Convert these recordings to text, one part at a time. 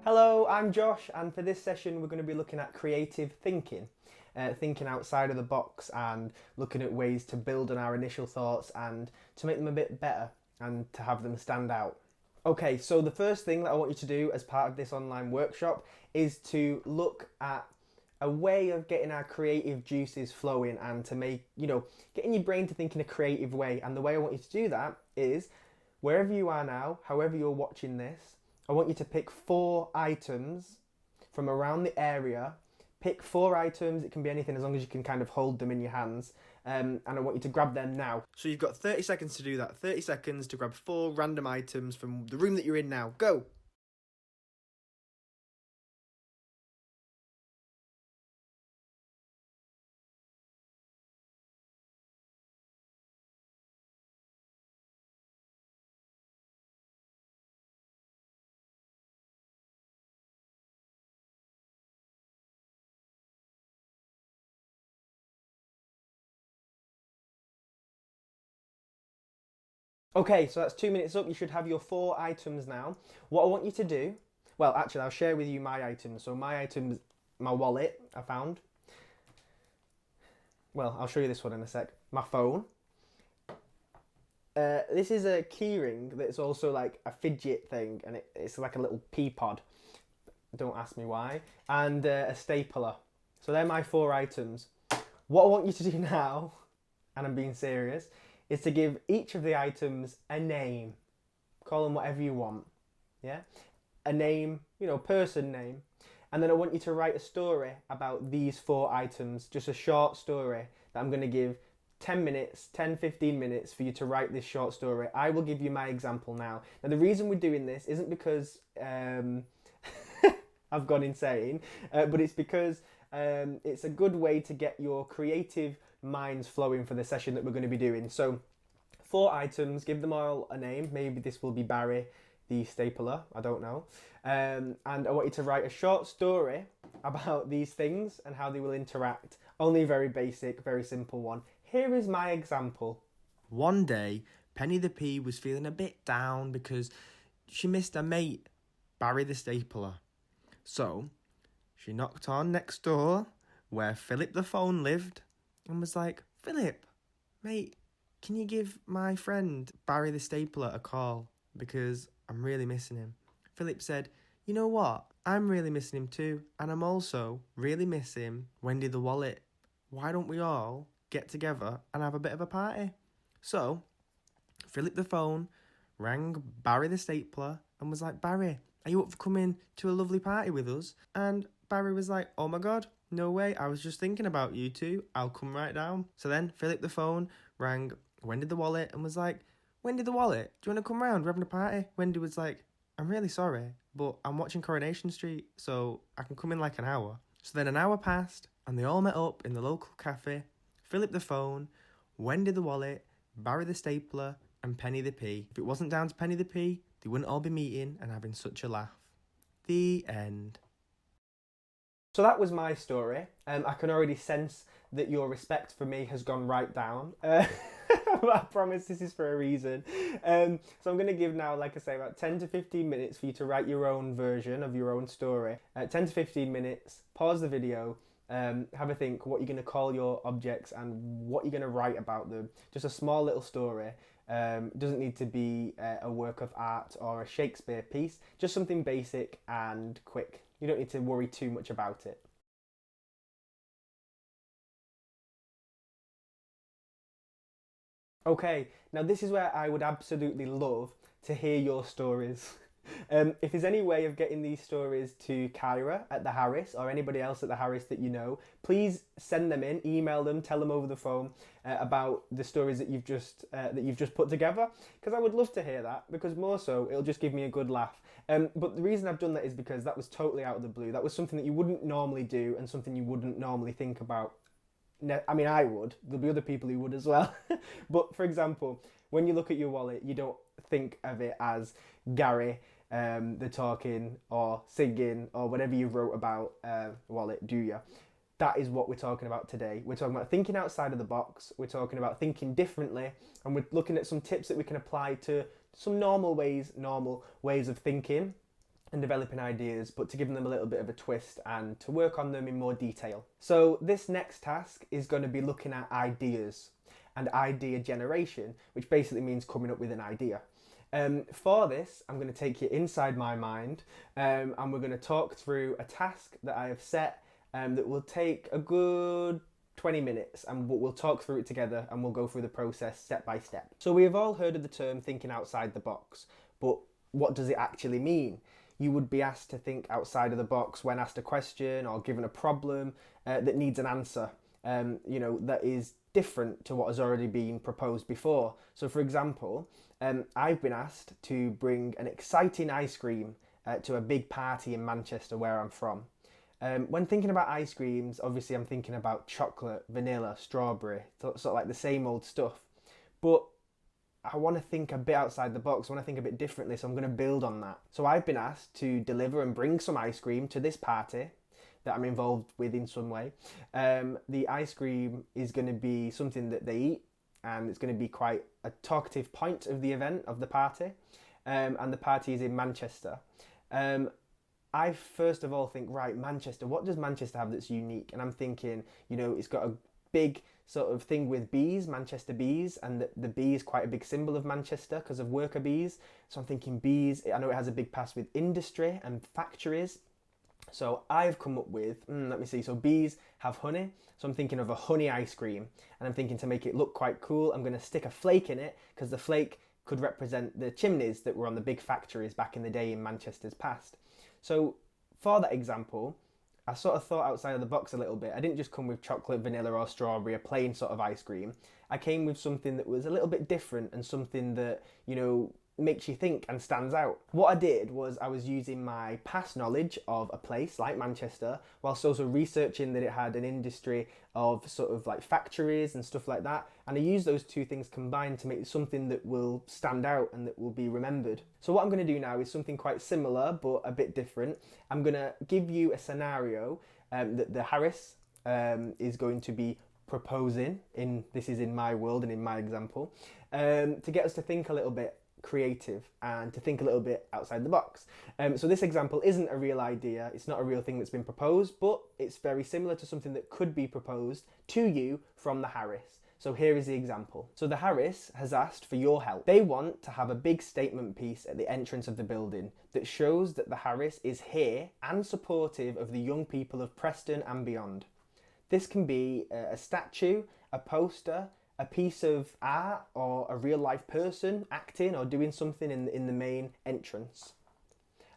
Hello, I'm Josh, and for this session we're going to be looking at creative thinking. Thinking outside of the box and looking at ways to build on our initial thoughts and to make them a bit better and to have them stand out. Okay, so the first thing that I want you to do as part of this online workshop is to look at a way of getting our creative juices flowing and to make, getting your brain to think in a creative way. And the way I want you to do that is wherever you are now, however you're watching this, I want you to pick 4 items from around the area. Pick 4 items, it can be anything as long as you can kind of hold them in your hands. And I want you to grab them now. So you've got 30 seconds to do that. 30 seconds to grab 4 random items from the room that you're in now. Go! Okay, so that's 2 minutes up. You should have your 4 items now. What I want you to do, well, actually, I'll share with you my items. So my items, my wallet, I found. Well, I'll show you this one in a sec. My phone. This is a keyring that's also like a fidget thing, and it's like a little pea pod. Don't ask me why. And a stapler. So they're my 4 items. What I want you to do now, and I'm being serious, is to give each of the items a name. Call them whatever you want. Yeah? A name, person name. And then I want you to write a story about these 4 items, just a short story that I'm going to give 10 minutes, 10, 15 minutes for you to write this short story. I will give you my example now. Now, the reason we're doing this isn't because I've gone insane, but it's because it's a good way to get your creative minds flowing for the session that we're going to be doing. So 4 items, give them all a name. Maybe this will be Barry the stapler, I don't know. And I want you to write a short story about these things and how they will interact. Only a very basic, very simple one. Here is my example. One day, Penny the Pea was feeling a bit down because she missed her mate, Barry the stapler. So she knocked on next door where Philip the phone lived and was like, Philip, mate, can you give my friend Barry the stapler a call? Because I'm really missing him. Philip said, you know what? I'm really missing him too. And I'm also really missing Wendy the wallet. Why don't we all get together and have a bit of a party? So Philip the phone rang Barry the stapler and was like, Barry, are you up for coming to a lovely party with us? And Barry was like, oh my God, no way. I was just thinking about you two. I'll come right down. So then Philip the phone rang Wendy the wallet and was like, Wendy the wallet, do you want to come round? We're having a party. Wendy was like, I'm really sorry, but I'm watching Coronation Street, so I can come in like an hour. So then an hour passed and they all met up in the local cafe. Philip the phone, Wendy the wallet, Barry the stapler, and Penny the Pea. If it wasn't down to Penny the Pea, they wouldn't all be meeting and having such a laugh. The end. So that was my story. I can already sense that your respect for me has gone right down. I promise this is for a reason. So I'm going to give now, like I say, about 10 to 15 minutes for you to write your own version of your own story. 10 to 15 minutes, pause the video, have a think what you're going to call your objects and what you're going to write about them. Just a small little story. Doesn't need to be a work of art or a Shakespeare piece, just something basic and quick. You don't need to worry too much about it. Okay, now this is where I would absolutely love to hear your stories. If there's any way of getting these stories to Kyra at the Harris or anybody else at the Harris that you know, please send them in, email them, tell them over the phone about the stories that you've just put together. Because I would love to hear that. Because more so, it'll just give me a good laugh. But the reason I've done that is because that was totally out of the blue. That was something that you wouldn't normally do and something you wouldn't normally think about. I mean, I would. There'll be other people who would as well. But for example, when you look at your wallet, you don't think of it as Gary, the talking or singing or whatever you wrote about wallet, do you? That is what we're talking about today. We're talking about thinking outside of the box. We're talking about thinking differently, and we're looking at some tips that we can apply to some normal ways of thinking. and developing ideas, but to give them a little bit of a twist and to work on them in more detail. So this next task is going to be looking at ideas and idea generation, which basically means coming up with an idea. For this, I'm going to take you inside my mind, and we're going to talk through a task that I have set that will take a good 20 minutes, and we'll talk through it together and we'll go through the process step by step. So we have all heard of the term thinking outside the box, but what does it actually mean? You would be asked to think outside of the box when asked a question or given a problem that needs an answer, that is different to what has already been proposed before. So for example, I've been asked to bring an exciting ice cream to a big party in Manchester where I'm from. When thinking about ice creams, obviously I'm thinking about chocolate, vanilla, strawberry, sort of like the same old stuff. But I want to think a bit outside the box, I want to think a bit differently, so I'm going to build on that. So I've been asked to deliver and bring some ice cream to this party that I'm involved with in some way. The ice cream is going to be something that they eat, and it's going to be quite a talkative point of the event, of the party. And the party is in Manchester. I first of all think, right, Manchester, what does Manchester have that's unique? And I'm thinking, it's got a big sort of thing with bees, Manchester bees, and the bee is quite a big symbol of Manchester because of worker bees. So I'm thinking bees, I know it has a big past with industry and factories. So I've come up with, let me see, so bees have honey. So I'm thinking of a honey ice cream, and I'm thinking to make it look quite cool, I'm going to stick a flake in it because the flake could represent the chimneys that were on the big factories back in the day in Manchester's past. So for that example, I sort of thought outside of the box a little bit. I didn't just come with chocolate, vanilla or strawberry, a plain sort of ice cream. I came with something that was a little bit different and something that, makes you think and stands out. What I did was I was using my past knowledge of a place like Manchester, whilst also researching that it had an industry of sort of like factories and stuff like that. And I used those two things combined to make something that will stand out and that will be remembered. So what I'm going to do now is something quite similar, but a bit different. I'm going to give you a scenario that the Harris is going to be proposing this is in my world and in my example, to get us to think a little bit creative and to think a little bit outside the box. So this example isn't a real idea, it's not a real thing that's been proposed, but it's very similar to something that could be proposed to you from the Harris. So here is the example. So the Harris has asked for your help. They want to have a big statement piece at the entrance of the building that shows that the Harris is here and supportive of the young people of Preston and beyond. This can be a statue, a poster, a piece of art, or a real life person acting or doing something in the main entrance.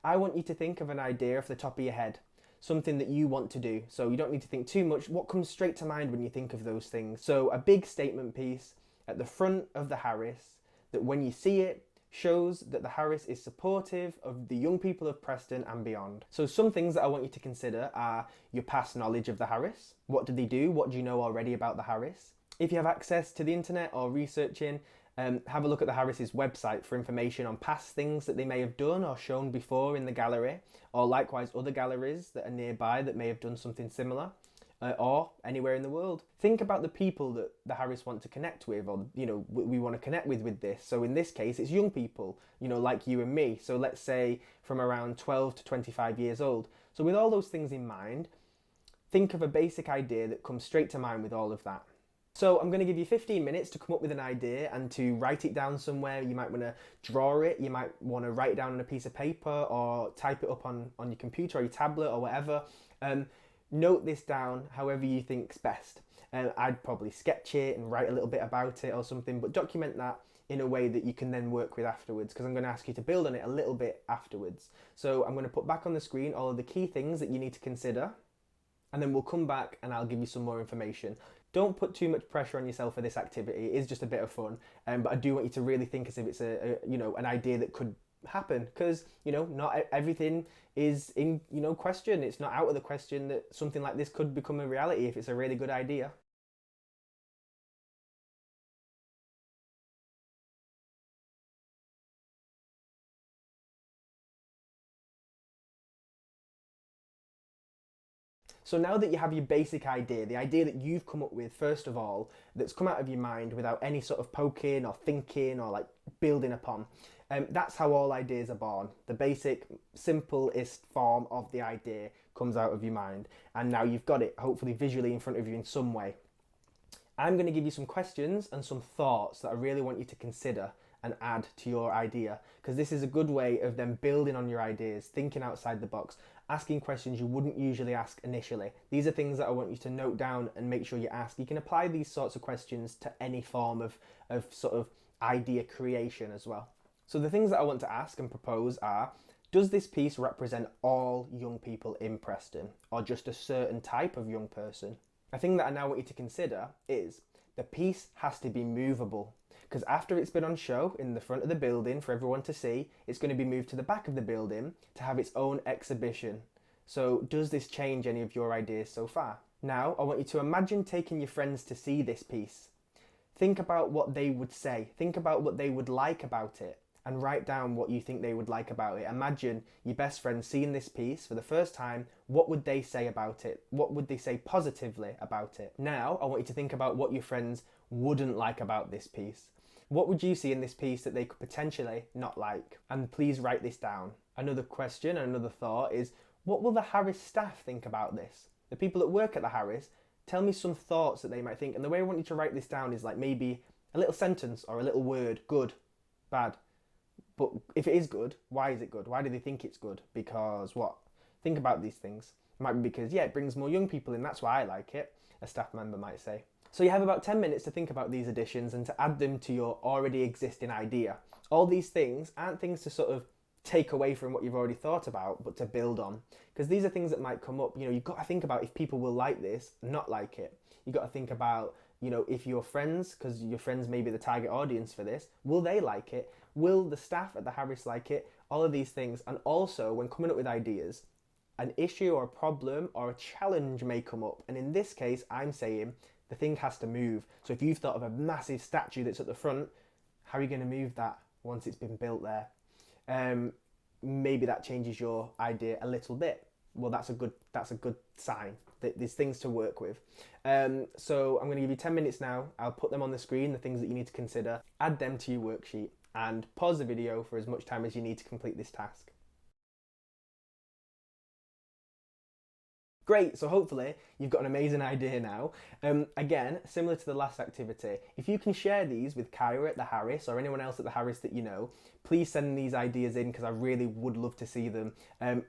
I want you to think of an idea off the top of your head, something that you want to do. So you don't need to think too much. What comes straight to mind when you think of those things? So a big statement piece at the front of the Harris that when you see it, shows that the Harris is supportive of the young people of Preston and beyond. So some things that I want you to consider are your past knowledge of the Harris. What did they do? What do you know already about the Harris? If you have access to the internet or researching, have a look at the Harris's website for information on past things that they may have done or shown before in the gallery, or likewise other galleries that are nearby that may have done something similar, or anywhere in the world. Think about the people that the Harris want to connect with, or we want to connect with this. So in this case, it's young people, like you and me. So let's say from around 12 to 25 years old. So with all those things in mind, think of a basic idea that comes straight to mind with all of that. So I'm going to give you 15 minutes to come up with an idea and to write it down somewhere. You might want to draw it, you might want to write it down on a piece of paper or type it up on your computer or your tablet or whatever. Note this down however you think's best. I'd probably sketch it and write a little bit about it or something, but document that in a way that you can then work with afterwards, because I'm going to ask you to build on it a little bit afterwards. So I'm going to put back on the screen all of the key things that you need to consider, and then we'll come back and I'll give you some more information. Don't put too much pressure on yourself for this activity. It is just a bit of fun, but I do want you to really think as if it's an idea that could happen, because not everything is in question. It's not out of the question that something like this could become a reality if it's a really good idea. So now that you have your basic idea, the idea that you've come up with first of all, that's come out of your mind without any sort of poking or thinking or like building upon, that's how all ideas are born. The basic, simplest form of the idea comes out of your mind, and now you've got it hopefully visually in front of you in some way. I'm going to give you some questions and some thoughts that I really want you to consider and add to your idea, because this is a good way of them building on your ideas, thinking outside the box, asking questions you wouldn't usually ask initially. These are things that I want you to note down and make sure you ask. You can apply these sorts of questions to any form of sort of idea creation as well. So the things that I want to ask and propose are, does this piece represent all young people in Preston or just a certain type of young person? A thing that I now want you to consider is the piece has to be movable, because after it's been on show in the front of the building for everyone to see, it's going to be moved to the back of the building to have its own exhibition. So does this change any of your ideas so far? Now I want you to imagine taking your friends to see this piece. Think about what they would say, think about what they would like about it, and write down what you think they would like about it. Imagine your best friend seeing this piece for the first time. What would they say about it? What would they say positively about it? Now, I want you to think about what your friends wouldn't like about this piece. What would you see in this piece that they could potentially not like? And please write this down. Another question, another thought is, what will the Harris staff think about this? The people that work at the Harris, tell me some thoughts that they might think. And the way I want you to write this down is like maybe a little sentence or a little word, good, bad. But if it is good, why is it good? Why do they think it's good? Because what? Think about these things. It might be because, yeah, it brings more young people in, that's why I like it, a staff member might say. So you have about 10 minutes to think about these additions and to add them to your already existing idea. All these things aren't things to sort of take away from what you've already thought about, but to build on. Because these are things that might come up. You know, you've got to think about if people will like this, not like it. You've got to think about, you know, if your friends, because your friends may be the target audience for this, will they like it? Will the staff at the Harris like it? All of these things. And also, when coming up with ideas, an issue or a problem or a challenge may come up. And in this case, I'm saying the thing has to move. So if you've thought of a massive statue that's at the front, how are you going to move that once it's been built there? Maybe that changes your idea a little bit. Well, that's a good sign that there's things to work with. So I'm going to give you 10 minutes now. I'll put them on the screen, the things that you need to consider, add them to your worksheet, and pause the video for as much time as you need to complete this task. Great, so hopefully you've got an amazing idea now. Again, similar to the last activity, if you can share these with Kyra at the Harris or anyone else at the Harris that you know, please send these ideas in because I really would love to see them.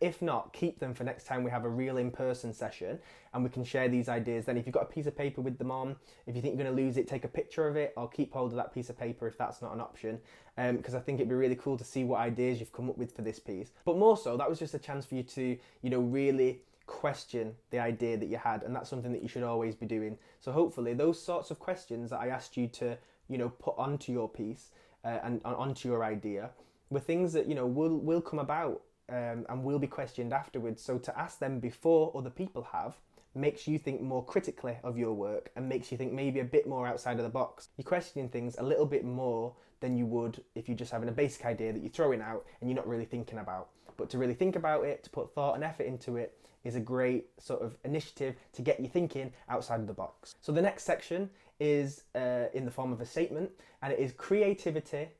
If not, keep them for next time we have a real in-person session and we can share these ideas. Then if you've got a piece of paper with them on, if you think you're going to lose it, take a picture of it or keep hold of that piece of paper if that's not an option, because I think it'd be really cool to see what ideas you've come up with for this piece. But more so, that was just a chance for you to, you know, really question the idea that you had, and that's something that you should always be doing. So hopefully those sorts of questions that I asked you to, you know, put onto your piece and onto your idea were things that, you know, will come about and will be questioned afterwards. So to ask them before other people have makes you think more critically of your work and makes you think maybe a bit more outside of the box. You're questioning things a little bit more than you would if you're just having a basic idea that you're throwing out and you're not really thinking about. But to really think about it, to put thought and effort into it, is a great sort of initiative to get you thinking outside of the box. So the next section is in the form of a statement, and it is creativity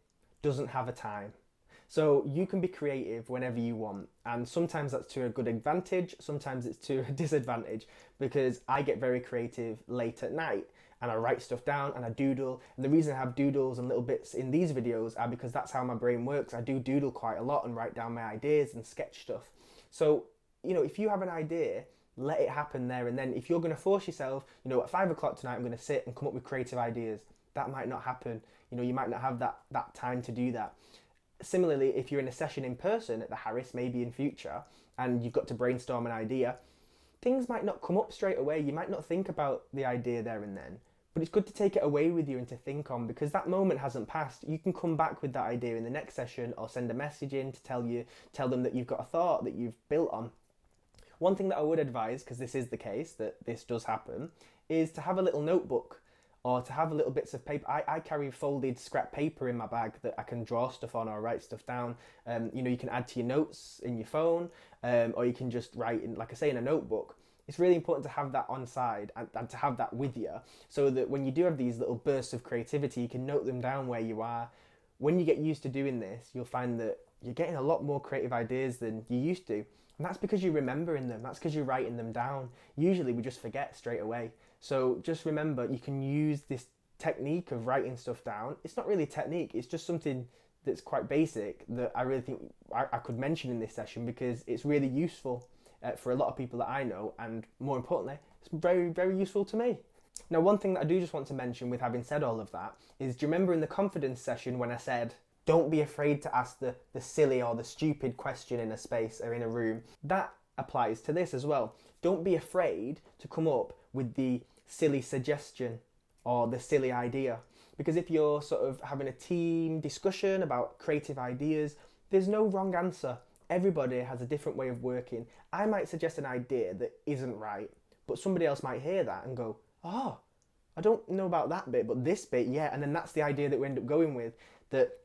doesn't have a time. So you can be creative whenever you want, and sometimes that's to a good advantage, sometimes it's to a disadvantage, because I get very creative late at night and I write stuff down and I doodle. And the reason I have doodles and little bits in these videos are because that's how my brain works. I do doodle quite a lot and write down my ideas and sketch stuff. So, you know, if you have an idea, let it happen there and then. If you're going to force yourself, you know, at 5 o'clock tonight I'm going to sit and come up with creative ideas, that might not happen. You know, you might not have that time to do that. Similarly, if you're in a session in person at the Harris, maybe in future, and you've got to brainstorm an idea, things might not come up straight away. You might not think about the idea there and then, but it's good to take it away with you and to think on, because that moment hasn't passed. You can come back with that idea in the next session or send a message in to tell them that you've got a thought that you've built on. One thing that I would advise, because this is the case, that this does happen, is to have a little notebook or to have little bits of paper. I carry folded scrap paper in my bag that I can draw stuff on or write stuff down. You know, you can add to your notes in your phone, or you can just write in, like I say, in a notebook. It's really important to have that on side and to have that with you, so that when you do have these little bursts of creativity, you can note them down where you are. When you get used to doing this, you'll find that you're getting a lot more creative ideas than you used to. And that's because you're remembering them. That's because you're writing them down. Usually we just forget straight away. So just remember, you can use this technique of writing stuff down. It's not really a technique. It's just something that's quite basic that I really think I could mention in this session, because it's really useful for a lot of people that I know, and more importantly, it's very, very useful to me. Now, one thing that I do just want to mention with having said all of that is, do you remember in the confidence session when I said, don't be afraid to ask the silly or the stupid question in a space or in a room? That applies to this as well. Don't be afraid to come up with the silly suggestion or the silly idea. Because if you're sort of having a team discussion about creative ideas, there's no wrong answer. Everybody has a different way of working. I might suggest an idea that isn't right, but somebody else might hear that and go, oh, I don't know about that bit, but this bit, yeah. And then that's the idea that we end up going with, that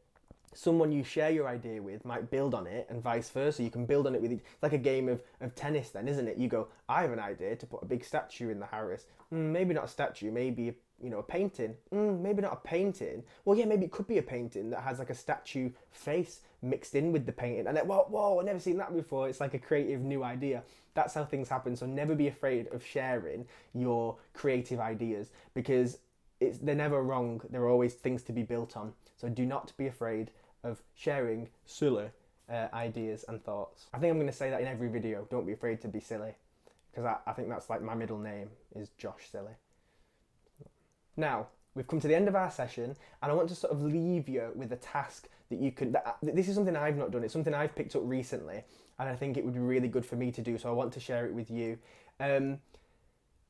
someone you share your idea with might build on it, and vice versa. You can build on it with, it's like a game of tennis then, isn't it? You go, I have an idea to put a big statue in the Harris. Maybe not a statue, maybe a painting. Maybe not a painting. Well, yeah, maybe it could be a painting that has like a statue face mixed in with the painting. And then, whoa, I've never seen that before. It's like a creative new idea. That's how things happen. So never be afraid of sharing your creative ideas, because they're never wrong. There are always things to be built on. So do not be afraid of sharing silly ideas and thoughts. I think I'm going to say that in every video. Don't be afraid to be silly, because I think that's like my middle name is Josh Silly. Now, we've come to the end of our session, and I want to sort of leave you with a task that you can... This is something I've not done. It's something I've picked up recently, and I think it would be really good for me to do, so I want to share it with you.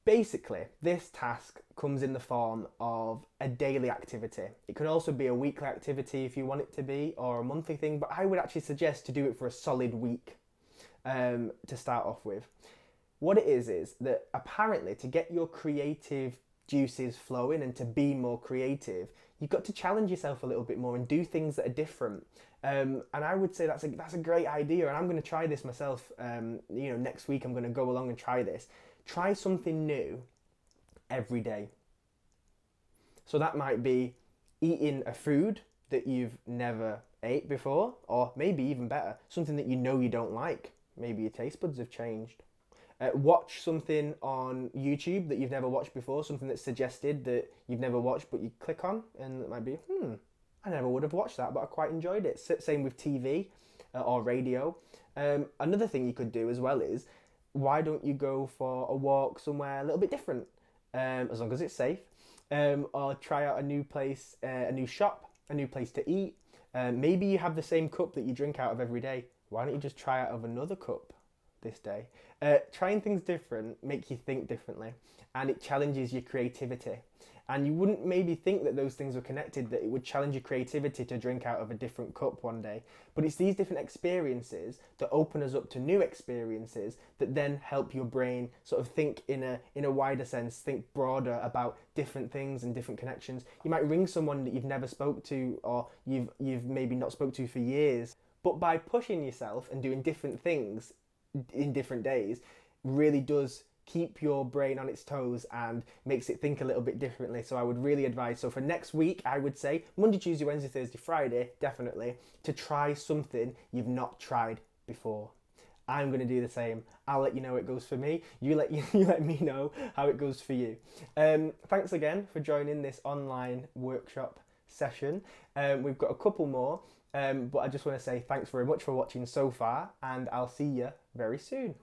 Basically, this task comes in the form of a daily activity. It can also be a weekly activity if you want it to be, or a monthly thing, but I would actually suggest to do it for a solid week to start off with. What it is that apparently to get your creative juices flowing and to be more creative, you've got to challenge yourself a little bit more and do things that are different. And I would say that's a great idea, and I'm going to try this myself. Next week I'm going to go along and try this. Try something new every day. So that might be eating a food that you've never ate before, or maybe even better, something that you know you don't like. Maybe your taste buds have changed. Watch something on YouTube that you've never watched before, something that's suggested that you've never watched, but you click on, and it might be, I never would have watched that, but I quite enjoyed it. Same with TV or radio. Another thing you could do as well is, why don't you go for a walk somewhere a little bit different, as long as it's safe, or try out a new place, a new shop, a new place to eat. Maybe you have the same cup that you drink out of every day. Why don't you just try out of another cup this day? Trying things different make you think differently, and it challenges your creativity. And you wouldn't maybe think that those things were connected, that it would challenge your creativity to drink out of a different cup one day. But it's these different experiences that open us up to new experiences that then help your brain sort of think in a wider sense, think broader about different things and different connections. You might ring someone that you've never spoke to, or you've maybe not spoke to for years. But by pushing yourself and doing different things in different days really does keep your brain on its toes and makes it think a little bit differently. So I would really advise, so for next week, I would say Monday, Tuesday, Wednesday, Thursday, Friday, definitely, to try something you've not tried before. I'm going to do the same. I'll let you know how it goes for me. You let me know how it goes for you. Thanks again for joining this online workshop session. We've got a couple more, but I just want to say thanks very much for watching so far, and I'll see you very soon.